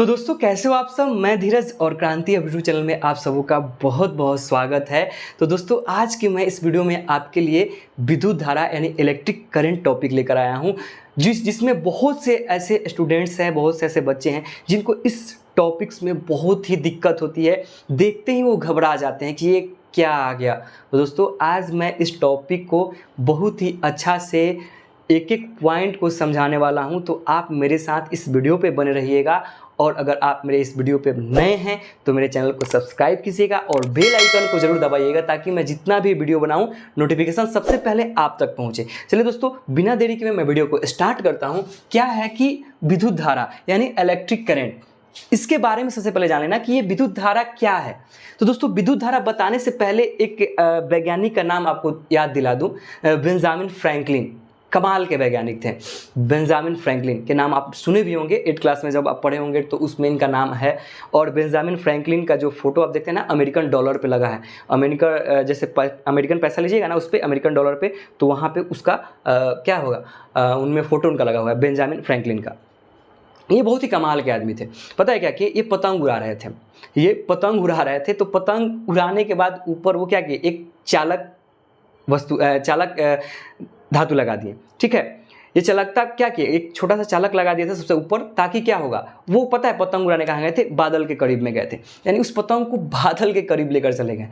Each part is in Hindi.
तो दोस्तों कैसे हो आप सब। मैं धीरज और क्रांति यूट्यूब चैनल में आप सबों का बहुत बहुत स्वागत है। तो दोस्तों आज की मैं इस वीडियो में आपके लिए विद्युत धारा यानी इलेक्ट्रिक करंट टॉपिक लेकर आया हूँ, जिसमें बहुत से ऐसे स्टूडेंट्स हैं, बहुत से ऐसे बच्चे हैं जिनको इस टॉपिक्स में बहुत ही दिक्कत होती है। देखते ही वो घबरा जाते हैं कि ये क्या आ गया। तो दोस्तों आज मैं इस टॉपिक को बहुत ही अच्छा से एक एक पॉइंट को समझाने वाला हूं, तो आप मेरे साथ इस वीडियो पे बने रहिएगा। और अगर आप मेरे इस वीडियो पे नए हैं तो मेरे चैनल को सब्सक्राइब कीजिएगा और बेल आइकन को जरूर दबाइएगा ताकि मैं जितना भी वीडियो बनाऊं नोटिफिकेशन सबसे पहले आप तक पहुंचे। चलिए दोस्तों बिना देरी के मैं वीडियो को स्टार्ट करता हूं। क्या है कि विद्युत धारा यानी इलेक्ट्रिक करंट, इसके बारे में सबसे पहले जान लेना कि ये विद्युत धारा क्या है। तो दोस्तों विद्युत धारा बताने से पहले एक वैज्ञानिक का नाम आपको याद दिला दूं। बेंजामिन फ्रैंकलिन कमाल के वैज्ञानिक थे। बेंजामिन फ्रैंकलिन के नाम आप सुने भी होंगे, 8 क्लास में जब आप पढ़े होंगे तो उसमें इनका नाम है। और बेंजामिन फ्रैंकलिन का जो फोटो आप देखते हैं ना, अमेरिकन डॉलर पे लगा है। जैसे अमेरिकन पैसा लीजिएगा ना, उस पर अमेरिकन डॉलर पे, तो वहाँ पे उसका क्या होगा, उनमें फोटो उनका लगा हुआ है, बेंजामिन फ्रैंकलिन का। ये बहुत ही कमाल के आदमी थे। पता है क्या कि ये पतंग उड़ा रहे थे। ये पतंग उड़ा रहे थे, तो पतंग उड़ाने के बाद ऊपर वो क्या किए, एक चालक धातु लगा दिए। ठीक है, ये चालकता क्या किए, एक छोटा सा चालक लगा दिया था सबसे ऊपर, ताकि क्या होगा, वो पता है पतंग उड़ाने कहाँ गए थे, बादल के करीब में गए थे। यानी उस पतंग को बादल के करीब लेकर चले गए।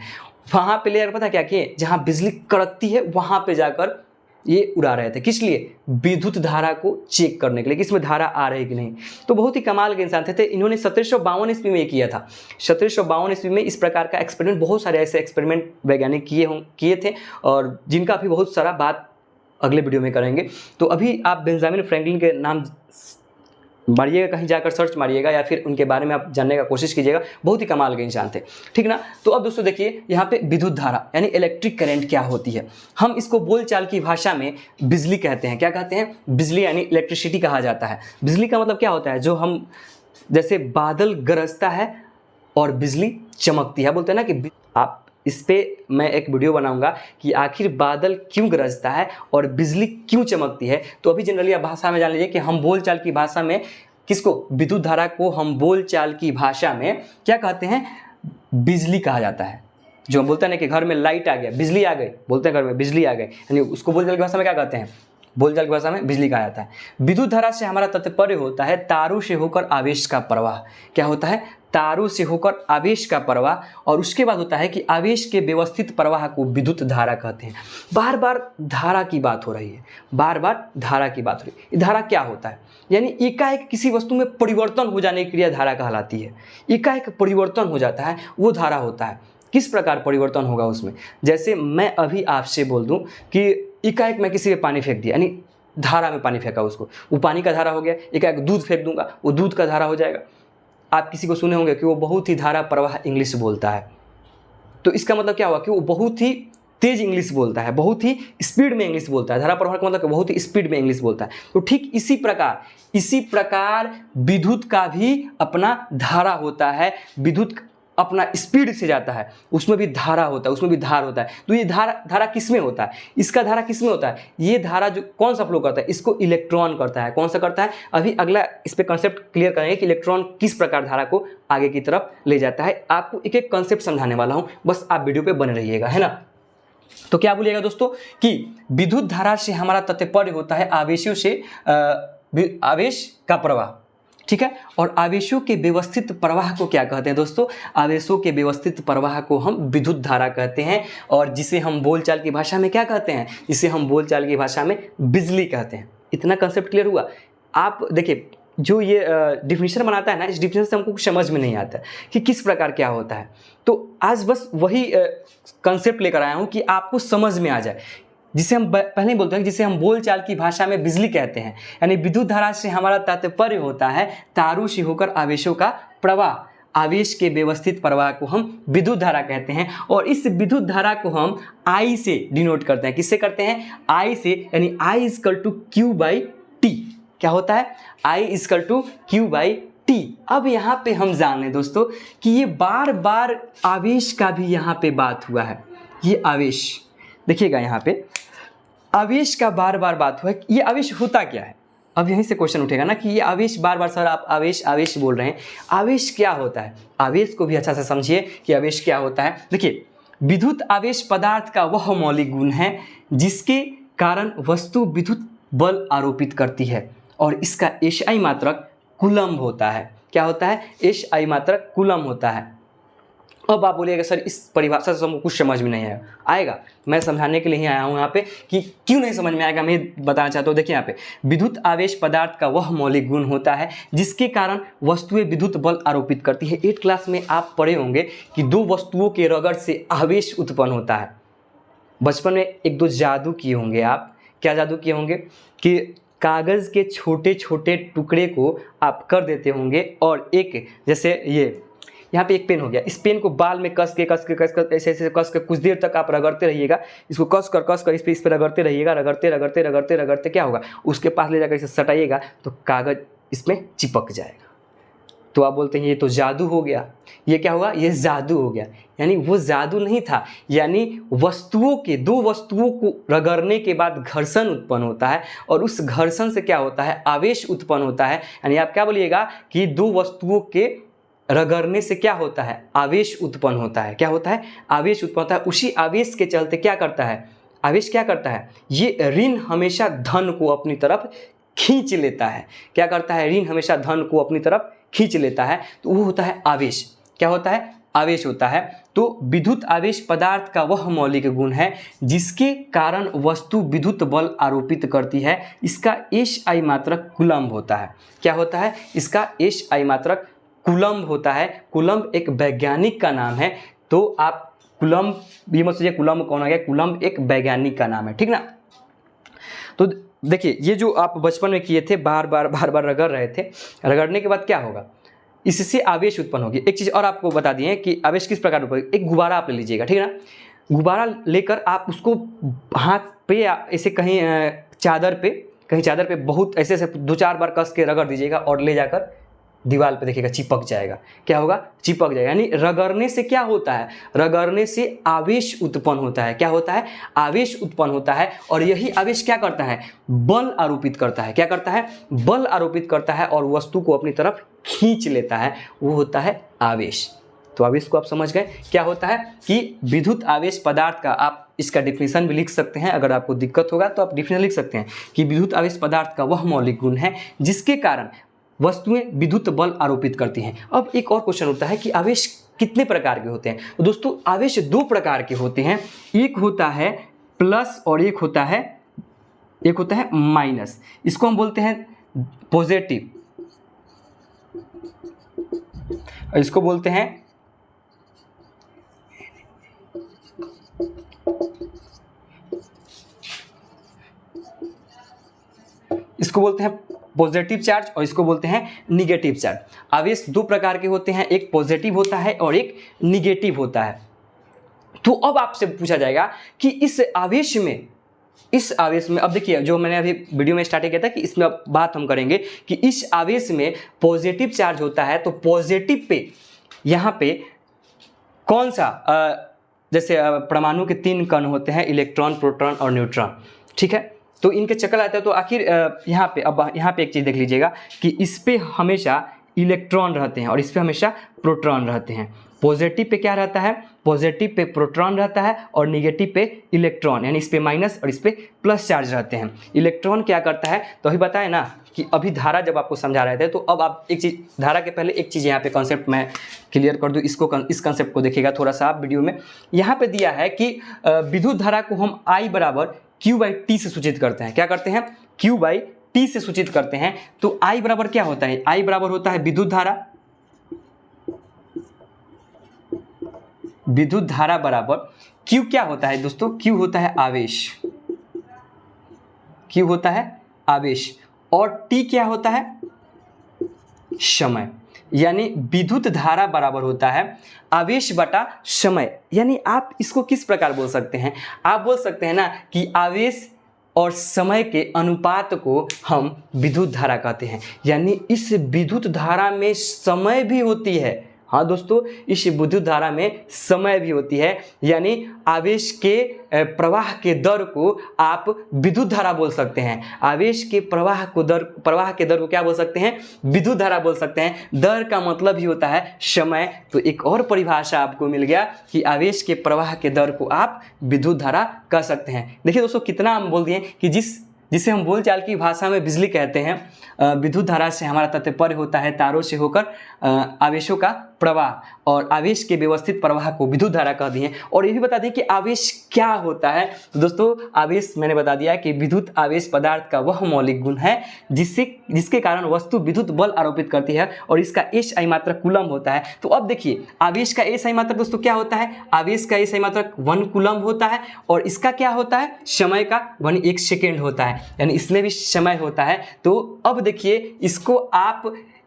वहां पे लेकर पता क्या किए, जहां बिजली कड़कती है वहां पे जाकर ये उड़ा रहे थे। किस लिए? विद्युत धारा को चेक करने के लिए कि इसमें धारा आ रही कि नहीं। तो बहुत ही कमाल के इंसान थे। इन्होंने 1752 ईस्वी में किया था। 1752 ईस्वी में इस प्रकार का एक्सपेरिमेंट, बहुत सारे ऐसे एक्सपेरिमेंट वैज्ञानिक किए थे, और जिनका भी बहुत सारा बात अगले वीडियो में करेंगे। तो अभी आप बेंजामिन फ्रैंकलिन के नाम मारिएगा, कहीं जाकर सर्च मारिएगा या फिर उनके बारे में आप जानने का कोशिश कीजिएगा। बहुत ही कमाल के इंसान थे, ठीक ना। तो अब दोस्तों देखिए यहाँ पे विद्युत धारा यानी इलेक्ट्रिक करंट क्या होती है। हम इसको बोलचाल की भाषा में बिजली कहते हैं। क्या कहते हैं? बिजली यानी इलेक्ट्रिसिटी कहा जाता है। बिजली का मतलब क्या होता है, जो हम जैसे बादल गरजता है और बिजली चमकती है, बोलते हैं ना कि आप इस पे मैं एक वीडियो बनाऊंगा कि आखिर बादल क्यों गरजता है और बिजली क्यों चमकती है। तो अभी जनरली आप भाषा में जान लीजिए कि हम बोलचाल की भाषा में किसको, विद्युत धारा को हम बोलचाल की भाषा में क्या कहते हैं, बिजली कहा जाता है। जो हम बोलते हैं ना कि घर में लाइट आ गया, बिजली आ गई, बोलते हैं घर में बिजली आ गई, यानी उसको बोलचाल की भाषा में क्या कहते हैं, बोलचाल की भाषा में बिजली कहा जाता है। विद्युत धारा से हमारा तात्पर्य होता है तारों से होकर आवेश का प्रवाह। क्या होता है? तारों से होकर आवेश का प्रवाह। और उसके बाद होता है कि आवेश के व्यवस्थित प्रवाह को विद्युत धारा कहते हैं। बार बार धारा की बात हो रही है, बार बार धारा की बात हो रही है। धारा क्या होता है? यानी एकाएक किसी वस्तु में परिवर्तन हो जाने की क्रिया धारा कहलाती है। एकाएक परिवर्तन हो जाता है वो धारा होता है। किस प्रकार परिवर्तन होगा उसमें? जैसे मैं अभी आपसे बोल दूं कि एकाएक मैं किसी पे पानी फेंक दिया, यानी धारा में पानी फेंका, उसको वो पानी का धारा हो गया। एकाएक दूध फेंक दूंगा, वो दूध का धारा हो जाएगा। आप किसी को सुने होंगे कि वो बहुत ही धारा प्रवाह इंग्लिश बोलता है। तो इसका मतलब क्या हुआ कि वो बहुत ही तेज इंग्लिश बोलता है, बहुत ही स्पीड में इंग्लिश बोलता है। धारा प्रवाह का मतलब बहुत ही स्पीड में इंग्लिश बोलता है। तो ठीक इसी प्रकार विद्युत का भी अपना धारा होता है। विद्युत अपना स्पीड से जाता है, उसमें भी धारा होता है, उसमें भी धार होता है। तो ये धारा किस में होता है? इसका धारा किस में होता है? ये धारा जो कौन सा फ्लो करता है, इसको इलेक्ट्रॉन करता है। कौन सा करता है? अभी अगला इस पे कॉन्सेप्ट क्लियर करेंगे कि इलेक्ट्रॉन किस प्रकार धारा को आगे की तरफ ले जाता है। आपको एक एक कॉन्सेप्ट समझाने वाला हूं, बस आप वीडियो पे बने रहिएगा, है ना। तो क्या बोलिएगा दोस्तों कि विद्युत धारा से हमारा तात्पर्य होता है आवेशों से आवेश का प्रवाह, ठीक है। और आवेशों के व्यवस्थित प्रवाह को क्या कहते हैं दोस्तों? आवेशों के व्यवस्थित प्रवाह को हम विद्युत धारा कहते हैं। और जिसे हम बोलचाल की भाषा में क्या कहते हैं? जिसे हम बोलचाल की भाषा में बिजली कहते हैं। इतना कंसेप्ट क्लियर हुआ? आप देखिए जो ये डिफिनेशन बनाता है ना, इस डिफिनेशन से हमको कुछ समझ में नहीं आता कि किस प्रकार क्या होता है। तो आज बस वही कंसेप्ट लेकर आया हूँ कि आपको समझ में आ जाए, जिसे हम पहले ही बोलते हैं, जिसे हम बोलचाल की भाषा में बिजली कहते हैं। यानी विद्युत धारा से हमारा तात्पर्य होता है तारों से होकर आवेशों का प्रवाह। आवेश के व्यवस्थित प्रवाह को हम विद्युत धारा कहते हैं। और इस विद्युत धारा को हम I से डिनोट करते हैं। किससे करते हैं? I से, यानी I equal to Q by T। क्या होता है? I equal to Q by T। अब यहाँ पे हम जान लें दोस्तों कि ये बार बार आवेश का भी यहाँ पे बात हुआ है। ये आवेश देखिएगा, यहाँ पे आवेश का बार बार बात हुआ है। ये आवेश होता क्या है? अब यहीं से क्वेश्चन उठेगा ना कि ये आवेश, बार बार सर आप आवेश आवेश बोल रहे हैं, आवेश क्या होता है? आवेश को भी अच्छा से समझिए कि आवेश क्या होता है। देखिए, विद्युत आवेश पदार्थ का वह मौलिक गुण है जिसके कारण वस्तु विद्युत बल आरोपित करती है और इसका एसआई मात्रक कूलम्ब होता है। क्या होता है? एसआई मात्रक कूलम्ब होता है। अब आप बोलिएगा सर इस परिभाषा से हमको कुछ समझ में नहीं आएगा। मैं समझाने के लिए ही आया हूँ यहाँ पे कि क्यों नहीं समझ में आएगा, मैं बताना चाहता हूँ। देखिए यहाँ पे, विद्युत आवेश पदार्थ का वह मौलिक गुण होता है जिसके कारण वस्तुएं विद्युत बल आरोपित करती है। 8th क्लास में आप पढ़े होंगे कि दो वस्तुओं के रगड़ से आवेश उत्पन्न होता है। बचपन में एक दो जादू किए होंगे आप। क्या जादू किए होंगे कि कागज़ के छोटे छोटे टुकड़े को आप कर देते होंगे और एक, जैसे ये यहाँ पे एक पेन हो गया, इस पेन को बाल में कस कर ऐसे ऐसे कस कर कुछ देर तक आप रगड़ते रहिएगा। इसको कस कर इस पे रगड़ते रहिएगा। रगड़ते क्या होगा, उसके पास ले जाकर इसे सटाइएगा तो कागज़ इसमें चिपक जाएगा। तो आप बोलते हैं ये तो जादू हो गया। ये क्या होगा? ये जादू हो गया। यानी वो जादू नहीं था, यानी दो वस्तुओं को रगड़ने के बाद घर्षण उत्पन्न होता है और उस घर्षण से क्या होता है? आवेश उत्पन्न होता है। यानी आप क्या बोलिएगा कि दो वस्तुओं के रगड़ने से क्या होता है? आवेश उत्पन्न होता है। क्या होता है? आवेश उत्पन्न होता है। उसी आवेश के चलते क्या करता है? आवेश क्या करता है? ये ऋण हमेशा धन को अपनी तरफ खींच लेता है। क्या करता है? ऋण हमेशा धन को अपनी तरफ खींच लेता है, तो वो होता है आवेश। क्या होता है? आवेश होता है। तो विद्युत आवेश पदार्थ का वह मौलिक गुण है जिसके कारण वस्तु विद्युत बल आरोपित करती है। इसका एसआई मात्रक कूलम्ब होता है। क्या होता है? इसका एसआई मात्रक कूलम्ब होता है। कूलम्ब एक वैज्ञानिक का नाम है। तो आप कूलम्ब, ये मत सोचिए कूलम्ब कौन आ गया, कूलम्ब एक वैज्ञानिक का नाम है, ठीक ना। तो देखिए, ये जो आप बचपन में किए थे, बार बार रगड़ रहे थे, रगड़ने के बाद क्या होगा? इससे आवेश उत्पन्न होगी। एक चीज़ और आपको बता दिए कि आवेश किस प्रकार उत्पन्न, एक गुब्बारा आप ले लीजिएगा, ठीक है ना। गुब्बारा लेकर आप उसको हाथ पे या ऐसे कहीं चादर पे बहुत ऐसे 2-4 बार कस के रगड़ दीजिएगा और ले जाकर दीवार पे देखिएगा चिपक जाएगा। क्या होगा? चिपक जाएगा। यानी रगड़ने से क्या होता है? रगड़ने से आवेश उत्पन्न होता है। क्या होता है? आवेश उत्पन्न होता है और यही आवेश क्या करता है? बल आरोपित करता है। क्या करता है? बल आरोपित करता है और वस्तु को अपनी तरफ खींच लेता है, वो होता है आवेश। तो आवेश को आप समझ गए क्या होता है कि विद्युत आवेश पदार्थ का, आप इसका डिफिनेशन भी लिख सकते हैं। अगर आपको दिक्कत होगा तो आप डिफिनेशन लिख सकते हैं कि विद्युत आवेश पदार्थ का वह मौलिक गुण है जिसके कारण वस्तुएं विद्युत बल आरोपित करती हैं। अब एक और क्वेश्चन होता है कि आवेश कितने प्रकार के होते हैं? तो दोस्तों, आवेश 2 प्रकार के होते हैं। एक होता है प्लस और एक होता है माइनस। इसको हम बोलते हैं पॉजिटिव, इसको बोलते हैं पॉजिटिव चार्ज और इसको बोलते हैं निगेटिव चार्ज। आवेश 2 प्रकार के होते हैं, एक पॉजिटिव होता है और एक निगेटिव होता है। तो अब आपसे पूछा जाएगा कि इस आवेश में अब देखिए, जो मैंने अभी वीडियो में स्टार्ट किया था कि इसमें अब बात हम करेंगे कि इस आवेश में पॉजिटिव चार्ज होता है। तो पॉजिटिव पे यहाँ पे कौन सा, जैसे परमाणु के 3 कण होते हैं, इलेक्ट्रॉन, प्रोटॉन और न्यूट्रॉन, ठीक है। तो इनके चक्कर आते हैं। तो आखिर यहाँ पे एक चीज़ देख लीजिएगा कि इस पे हमेशा इलेक्ट्रॉन रहते हैं और इस पे हमेशा प्रोटॉन रहते हैं। पॉजिटिव पे क्या रहता है? पॉजिटिव पे प्रोटॉन रहता है और निगेटिव पे इलेक्ट्रॉन, यानी इस पे माइनस और इस पे प्लस चार्ज रहते हैं। इलेक्ट्रॉन क्या करता है? तो अभी बताए ना कि अभी धारा जब आपको समझा रहे थे, तो अब आप एक चीज़, धारा के पहले एक चीज़ यहाँ पे कॉन्सेप्ट मैं क्लियर कर दूँ। इस कॉन्सेप्ट को देखिएगा थोड़ा सा आप वीडियो में। यहाँ पे दिया है कि विद्युत धारा को हम I बराबर Q/T से सूचित करते हैं। क्या करते हैं? Q/T से सूचित करते हैं। तो I बराबर क्या होता है? I बराबर होता है विद्युत धारा बराबर Q क्या होता है दोस्तों? Q होता है आवेश, Q होता है आवेश और T क्या होता है? समय। यानी विद्युत धारा बराबर होता है आवेश बटा समय। यानी आप इसको किस प्रकार बोल सकते हैं? आप बोल सकते हैं ना कि आवेश और समय के अनुपात को हम विद्युत धारा कहते हैं। यानी इस विद्युत धारा में समय भी होती है हाँ दोस्तों, इस विद्युत धारा में समय भी होती है, यानी आवेश के प्रवाह के दर को आप विद्युत धारा बोल सकते हैं। आवेश के प्रवाह के दर को क्या बोल सकते हैं? विद्युत धारा बोल सकते हैं। दर का मतलब ही होता है समय। तो एक और परिभाषा आपको मिल गया कि आवेश के प्रवाह के दर को आप विद्युत धारा कह सकते हैं। देखिए दोस्तों, कितना हम बोल दिए कि जिसे हम बोलचाल की भाषा में बिजली कहते हैं। विद्युत धारा से हमारा तात्पर्य होता है तारों से होकर आवेशों का प्रवाह, और आवेश के व्यवस्थित प्रवाह को विद्युत धारा कह दिए। और ये भी बता दें कि आवेश क्या होता है। तो दोस्तों, आवेश मैंने बता दिया कि विद्युत आवेश पदार्थ का वह मौलिक गुण है जिसके कारण वस्तु विद्युत बल आरोपित करती है, और इसका SI मात्रक कूलम होता है। तो अब देखिए, आवेश का SI मात्रक दोस्तों क्या होता है? आवेश का SI मात्रक 1 कूलम होता है, और इसका क्या होता है? समय का 1 सेकेंड होता है, यानी इसमें भी समय होता है। तो अब देखिए, इसको आप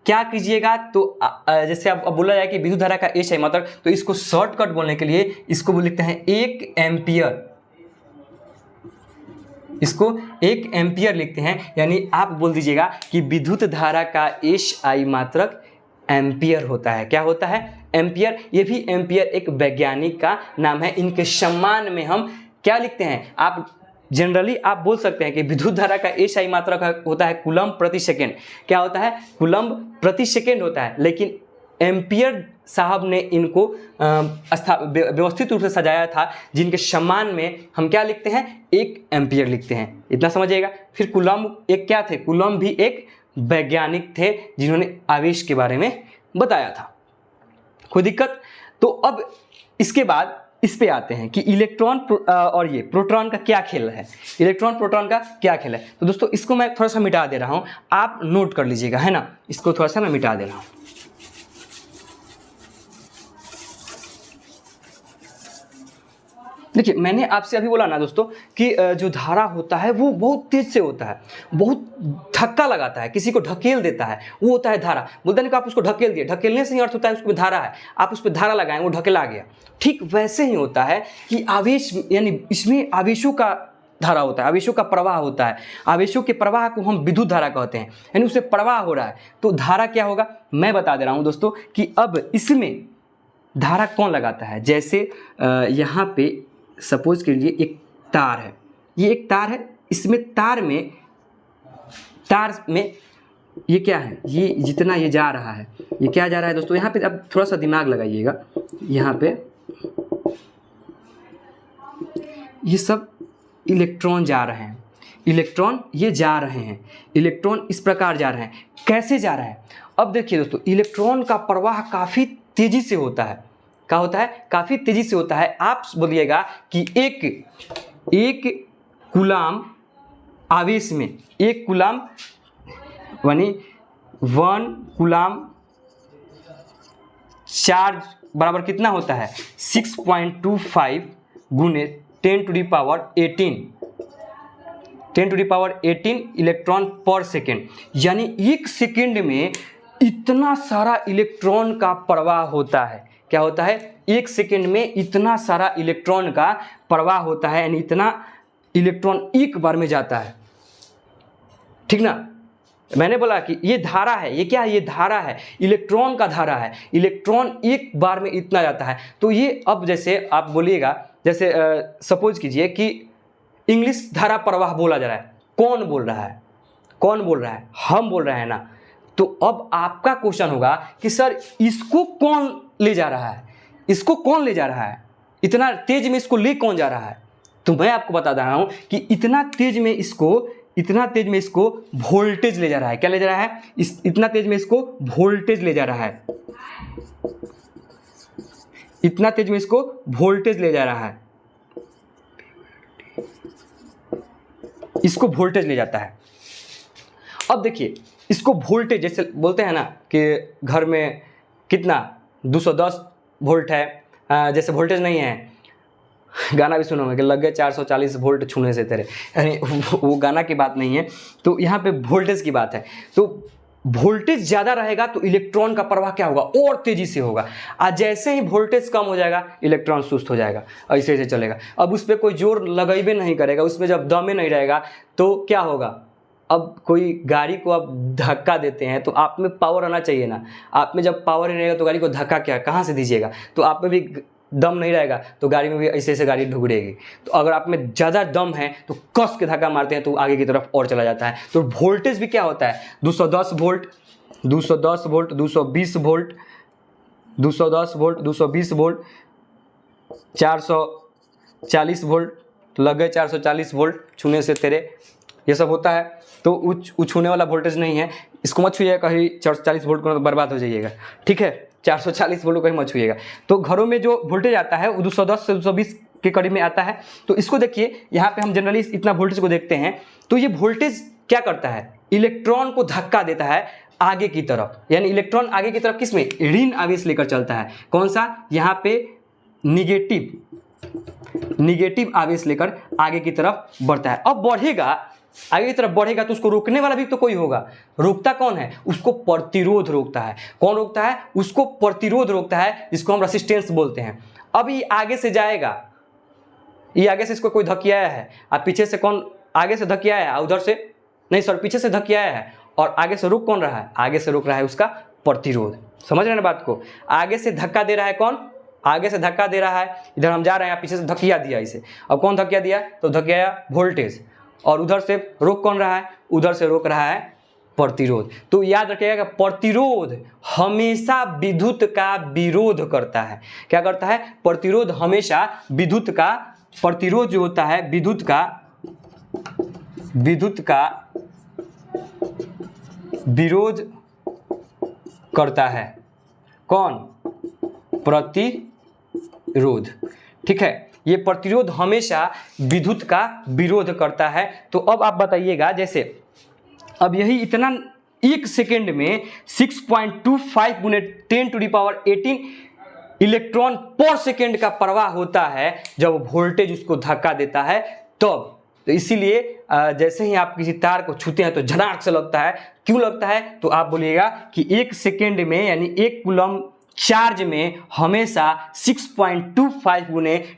क्या कीजिएगा, तो जैसे अब बोला जाए कि विद्युत धारा का SI मात्रक, तो इसको शॉर्टकट बोलने के लिए इसको लिखते हैं 1 एम्पियर। इसको 1 एम्पियर लिखते हैं, यानी आप बोल दीजिएगा कि विद्युत धारा का SI मात्रक एम्पियर होता है। क्या होता है? एम्पियर। ये भी एम्पियर एक वैज्ञानिक का नाम है। इनके सम्मान में हम क्या लिखते हैं? आप जनरली आप बोल सकते हैं कि विद्युत धारा का SI मात्रक होता है कूलम प्रति सेकेंड। क्या होता है? कूलम प्रति सेकेंड होता है, लेकिन एम्पियर साहब ने इनको व्यवस्थित रूप से सजाया था, जिनके सम्मान में हम क्या लिखते हैं? 1 एम्पियर लिखते हैं। इतना समझिएगा। फिर कूलम एक क्या थे? कूलम भी एक वैज्ञानिक थे जिन्होंने आवेश के बारे में बताया था। कोई दिक्कत? तो अब इसके बाद इस पे आते हैं कि इलेक्ट्रॉन और ये प्रोटॉन का क्या खेल है। इलेक्ट्रॉन प्रोटॉन का क्या खेल है? तो दोस्तों, इसको मैं थोड़ा सा मिटा दे रहा हूं, आप नोट कर लीजिएगा, है ना। इसको थोड़ा सा मैं मिटा दे रहा हूं। देखिए, मैंने आपसे अभी बोला ना दोस्तों कि जो धारा होता है वो बहुत तेज से होता है, बहुत धक्का लगाता है, किसी को ढकेल देता है, वो होता है धारा। बोलते हैं कि आप उसको ढकेल दिए, ढकेलने से ही अर्थ होता है उसमें धारा है। आप उस पर धारा लगाएं, वो ढकेला गया। ठीक वैसे ही होता है कि आवेश, यानी इसमें आवेशों का धारा होता है, आवेशों का प्रवाह होता है। आवेशों के प्रवाह को हम विद्युत धारा कहते हैं, यानी उससे प्रवाह हो रहा है। तो धारा क्या होगा मैं बता दे रहा हूँ दोस्तों कि अब इसमें धारा कौन लगाता है। जैसे यहाँ पे सपोज के लिए एक तार है, ये एक तार है, इसमें तार में ये क्या है, ये जितना ये जा रहा है, ये क्या जा रहा है दोस्तों, यहाँ पे अब थोड़ा सा दिमाग लगाइएगा। यहाँ पे ये सब इलेक्ट्रॉन जा रहे हैं, इलेक्ट्रॉन ये जा रहे हैं, इलेक्ट्रॉन इस प्रकार जा रहे हैं। कैसे जा रहा है? अब देखिए दोस्तों, इलेक्ट्रॉन का प्रवाह काफ़ी तेजी से होता है। क्या होता है? काफ़ी तेजी से होता है। आप बोलिएगा कि एक कूलाम आवेश में, एक कूलाम यानी 1 कूलाम चार्ज बराबर कितना होता है? 6.25 गुने 10 टू द पावर 18 इलेक्ट्रॉन पर सेकेंड, यानी 1 सेकेंड में इतना सारा इलेक्ट्रॉन का प्रवाह होता है। क्या होता है? 1 सेकेंड में इतना सारा इलेक्ट्रॉन का प्रवाह होता है, यानी इतना इलेक्ट्रॉन एक बार में जाता है। ठीक ना? मैंने बोला कि ये धारा है। ये क्या है? ये धारा है, इलेक्ट्रॉन का धारा है। इलेक्ट्रॉन एक बार में इतना जाता है। तो ये अब जैसे आप बोलिएगा, जैसे सपोज कीजिए कि इंग्लिश धारा प्रवाह बोला जा रहा है। कौन बोल रहा है? कौन बोल रहा है? हम बोल रहे हैं ना। तो अब आपका क्वेश्चन होगा कि सर इसको कौन ले जा रहा है? इसको कौन ले जा रहा है? इतना तेज में इसको ले कौन जा रहा है? तो मैं आपको बता रहा हूं कि इतना तेज में इसको वोल्टेज ले जा रहा है। क्या ले जा रहा है? इतना तेज में इसको वोल्टेज ले जा रहा है। इतना तेज में इसको वोल्टेज ले जा रहा है, इसको वोल्टेज ले जाता है। अब देखिए, इसको वोल्टेज जैसे बोलते हैं ना कि घर में कितना 210 वोल्ट है, जैसे वोल्टेज नहीं है, गाना भी सुनोगे कि लग गए 440 वोल्ट छूने से तेरे, यानी वो गाना की बात नहीं है। तो यहाँ पे वोल्टेज की बात है। तो वोल्टेज ज़्यादा रहेगा तो इलेक्ट्रॉन का प्रवाह क्या होगा? और तेज़ी से होगा। आज जैसे ही वोल्टेज कम हो जाएगा, इलेक्ट्रॉन सुस्त हो जाएगा। ऐसे ऐसे चलेगा। अब उस पर कोई जोर लगेबे नहीं करेगा, उसमें जब दमे नहीं रहेगा तो क्या होगा? अब कोई गाड़ी को आप धक्का देते हैं तो आप में पावर आना चाहिए ना। आप में जब पावर नहीं रहेगा तो गाड़ी को धक्का क्या कहाँ से दीजिएगा। तो आप में भी दम नहीं रहेगा तो गाड़ी में भी ऐसे ऐसे गाड़ी ढुकड़ेगी। तो अगर आप में ज़्यादा दम है तो कस के धक्का मारते हैं तो आगे की तरफ और चला जाता है। तो वोल्टेज भी क्या होता है, 210 volt, 210 volt, 220 volt, 210 volt, 220 volt, 440 volt, तो लग गए 440 वोल्ट, छूने से तेरे, ये सब होता है। तो छूने वाला वोल्टेज नहीं है, इसको मत छूइएगा, कहीं 440 वोल्ट को बर्बाद हो जाइएगा, ठीक है। 440 वोल्ट को कहीं मत छूइएगा। तो घरों में जो वोल्टेज आता है वो 210 से 220 के करीब में आता है। तो इसको देखिए, यहाँ पे हम जनरली इतना वोल्टेज को देखते हैं। तो ये वोल्टेज क्या करता है, इलेक्ट्रॉन को धक्का देता है आगे की तरफ, यानी इलेक्ट्रॉन आगे की तरफ किस में, ऋण आवेश लेकर चलता है। कौन सा, यहाँ पे निगेटिव आवेश लेकर आगे की तरफ बढ़ता है। अब बढ़ेगा, आगे की तरफ बढ़ेगा तो उसको रोकने वाला भी तो कोई होगा। रोकता कौन है, उसको प्रतिरोध रोकता है। कौन रोकता है, उसको प्रतिरोध रोकता है, जिसको हम रेसिस्टेंस बोलते हैं। अब ये आगे से जाएगा, ये आगे से इसको कोई धकियाया है, अब पीछे से कौन आगे से धकियाया है, उधर से नहीं सर पीछे से धकियाया है, और आगे से रोक कौन रहा है, आगे से रोक रहा है उसका प्रतिरोध। समझ रहे हैं ना बात को। आगे से धक्का दे रहा है कौन, आगे से धक्का दे रहा है, इधर हम जा रहे हैं, पीछे से धकिया दिया इसे। अब कौन धकिया दिया, तो धकिया वोल्टेज, और उधर से रोक कौन रहा है, उधर से रोक रहा है प्रतिरोध। तो याद रखिएगा कि प्रतिरोध हमेशा विद्युत का विरोध करता है। क्या करता है, प्रतिरोध हमेशा विद्युत का, प्रतिरोध जो होता है विद्युत का विरोध करता है। कौन, प्रतिरोध, ठीक है। ये प्रतिरोध हमेशा विद्युत का विरोध करता है। तो अब आप बताइएगा, जैसे अब यही इतना 1 सेकेंड में 6.25 × 10⁻18 इलेक्ट्रॉन पर सेकेंड का प्रवाह होता है जब वोल्टेज उसको धक्का देता है तब। तो इसीलिए जैसे ही आप किसी तार को छूते हैं तो झनाक से लगता है। क्यों लगता है, तो आप बोलिएगा कि 1 सेकेंड में, यानी 1 कूलम चार्ज में हमेशा 6.25 ×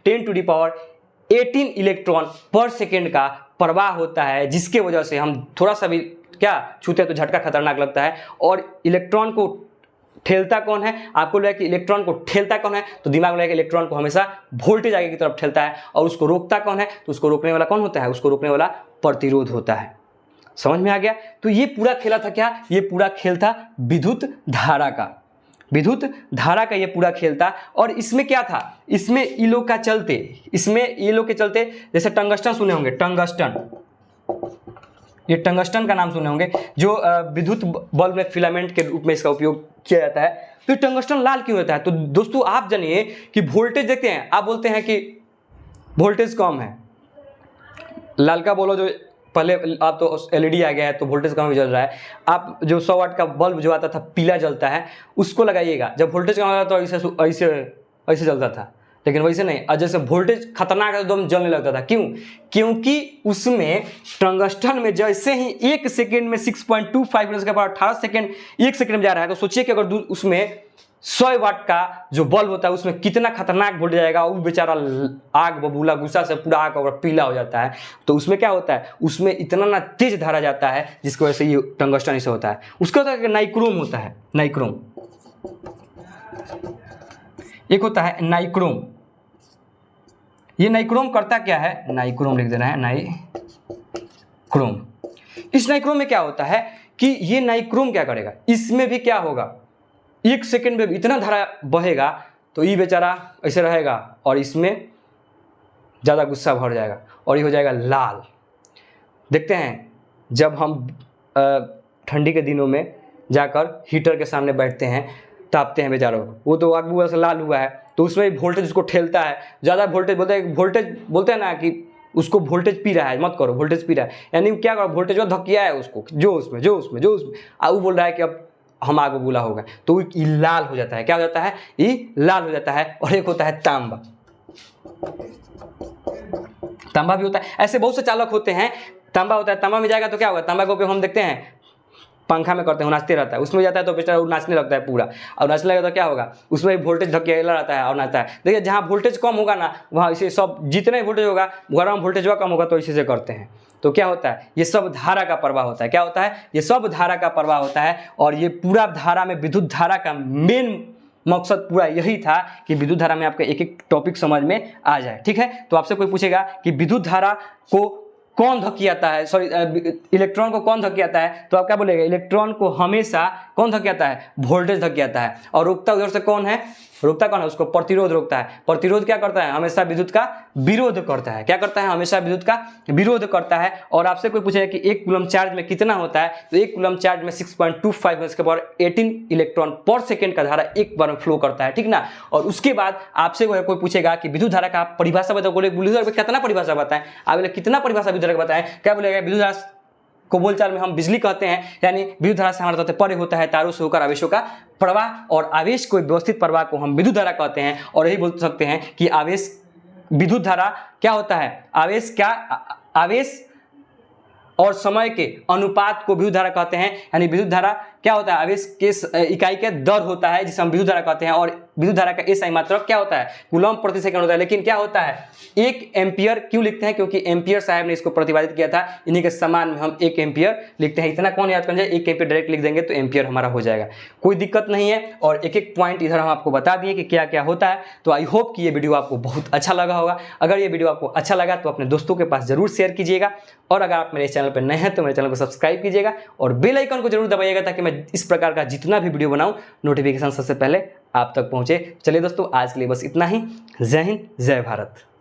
10⁻18 इलेक्ट्रॉन पर सेकेंड का प्रवाह होता है, जिसके वजह से हम थोड़ा सा भी क्या छूते हैं तो झटका खतरनाक लगता है। और इलेक्ट्रॉन को ठेलता कौन है, आपको लगेगा कि इलेक्ट्रॉन को ठेलता कौन है, तो दिमाग में लगेगा इलेक्ट्रॉन को हमेशा वोल्टेज आगे की तरफ ठेलता है। और उसको रोकता कौन है, तो उसको रोकने वाला कौन होता है, उसको रोकने वाला प्रतिरोध होता है। समझ में आ गया। तो ये पूरा खेला था क्या, ये पूरा खेल था विद्युत धारा का, विद्युत धारा का ये पूरा खेल था। और इसमें क्या था, इसमें ये लोग का चलते, इसमें ये लोग के चलते, जैसे टंगस्टन सुने होंगे, टंगस्टन, ये टंगस्टन का नाम सुने होंगे, जो विद्युत बल्ब में फिलामेंट के रूप में इसका उपयोग किया जाता है। तो टंगस्टन लाल क्यों होता है, तो दोस्तों आप जानिए कि वोल्टेज देखते हैं, आप बोलते हैं कि वोल्टेज कम है, लाल का बोलो, जो पहले आप तो एलईडी आ गया है तो वोल्टेज कम जल रहा है। आप जो 100 वाट का बल्ब जो आता था पीला जलता है, उसको लगाइएगा, जब वोल्टेज कम आता तो ऐसे जलता था, लेकिन वैसे नहीं। और जैसे वोल्टेज खतरनाक एकदम जलने लगता था। क्यों, क्योंकि उसमें टंगस्टन में जैसे ही 1 सेकेंड में 6.25 के बाद 18 सेकेंड 1 सेकेंड में जा रहा है, तो सोचिए कि अगर उसमें 100 वाट का जो बल्ब होता है उसमें कितना खतरनाक वोल्टेज आएगा। वो बेचारा आग बबूला गुस्सा से पूरा आग और पीला हो जाता है। तो उसमें क्या होता है, उसमें इतना ना तेज धारा जाता है जिसकी वजह से ये टंगस्टन ऐसे होता है। उसका होता है कि नाइक्रोम होता है, नाइक्रोम, एक होता है नाइक्रोम। ये नाइक्रोम करता क्या है, नाइक्रोम लिख देना है, नाइक्रोम। इस नाइक्रोम में क्या होता है कि ये नाइक्रोम क्या करेगा, इसमें भी क्या होगा, 1 सेकेंड में इतना धारा बहेगा तो ये बेचारा ऐसे रहेगा और इसमें ज़्यादा गुस्सा भर जाएगा और ये हो जाएगा लाल। देखते हैं जब हम ठंडी के दिनों में जाकर हीटर के सामने बैठते हैं, तापते हैं बेचारों, वो तो आग बुआ से लाल हुआ है, तो उसमें वोल्टेज उसको ठेलता है। ज़्यादा वोल्टेज बोलते हैं ना कि उसको वोल्टेज पी रहा है, मत करो वोल्टेज पी रहा है, यानी क्या करो, वोल्टेज जो धकिया है उसको जो उसमें वो बोल रहा है कि अब हम आग बबूला होगा, तो ये लाल हो जाता है। क्या हो जाता है, ये लाल हो जाता है। और एक होता है तांबा, तांबा भी होता है। ऐसे बहुत से चालक होते हैं। तांबा होता है, तांबा में जाएगा तो क्या होगा, तांबा को हम देखते हैं पंखा में करते हैं, नाचते रहता है, उसमें जाता है तो बेचारा वो नाचने लगता है पूरा, और नाचने लगता है तो क्या होगा, उसमें वोल्टेज धकेला रहता है और नाचता है। देखिए जहाँ वोल्टेज कम होगा ना वहाँ इसे सब जितने वोल्टेज होगा घर में वोल्टेज कम होगा तो इसी से करते हैं। तो क्या होता है, ये सब धारा का प्रवाह होता है। क्या होता है, ये सब धारा का प्रवाह होता है। और ये पूरा धारा में विद्युत धारा का मेन मकसद पूरा यही था कि विद्युत धारा में आपका एक एक टॉपिक समझ में आ जाए। ठीक है, तो आपसे कोई पूछेगा कि विद्युत धारा को कौन धकेलता है, सॉरी इलेक्ट्रॉन को कौन धकेलता है, तो आप क्या बोलेगा, इलेक्ट्रॉन को हमेशा कौन धकेलता है, वोल्टेज धकेलता है। और रोकता उधर से कौन है, रोकता कौन है, उसको प्रतिरोध रोकता है। प्रतिरोध क्या करता है, हमेशा विद्युत का विरोध करता है। क्या करता है, हमेशा विद्युत का विरोध करता है। और आपसे कोई पूछेगा कि 1 कूलम चार्ज में कितना होता है, तो 1 कूलम चार्ज में 6.25 × 10⁻18 इलेक्ट्रॉन पर सेकेंड का धारा एक बार में फ्लो करता है। ठीक ना। और उसके बाद आपसे कोई पूछेगा कि विद्युत धारा का परिभाषा बताओ, बोले विद्युत धारा कितना परिभाषा बताएं, आप बोले कितना परिभाषा विद्युत धारा का बताएं, क्या बोलेगा, विद्युत धारा को बोलचाल में हम बिजली कहते हैं, यानी विद्युत धारा से हमारा तात्पर्य होता है तारों से होकर आवेशों का प्रवाह, और आवेश को व्यवस्थित प्रवाह को हम विद्युत धारा कहते हैं। और यही बोल सकते हैं कि आवेश विद्युत धारा क्या होता है, आवेश और समय के अनुपात को विद्युत धारा कहते हैं। यानी विद्युत धारा क्या होता है, आवेश के इकाई के दर होता है जिसे हम विद्युत धारा कहते हैं। और विद्युत धारा का एसआई मात्रक क्या होता है, कूलम प्रति सेकंड होता है। लेकिन क्या होता है, 1 एम्पियर क्यों लिखते हैं, क्योंकि एम्पियर साहब ने इसको प्रतिपादित किया था, इन्हीं के समान में हम 1 एम्पियर लिखते हैं। इतना कौन याद कर जाए, 1 एम्पियर डायरेक्ट लिख देंगे तो एम्पियर हमारा हो जाएगा, कोई दिक्कत नहीं है। और एक एक पॉइंट इधर हम आपको बता दिए कि क्या क्या होता है। तो आई होप कि ये वीडियो आपको बहुत अच्छा लगा होगा। अगर ये वीडियो आपको अच्छा लगा तो अपने दोस्तों के पास जरूर शेयर कीजिएगा। और अगर आप मेरे चैनल पर नए हैं तो मेरे चैनल को सब्सक्राइब कीजिएगा और बेल आइकन को जरूर दबाइएगा, ताकि मैं इस प्रकार का जितना भी वीडियो बनाऊं नोटिफिकेशन सबसे पहले आप तक पहुंचे। चलिए दोस्तों, आज के लिए बस इतना ही। जय हिंद, जय भारत।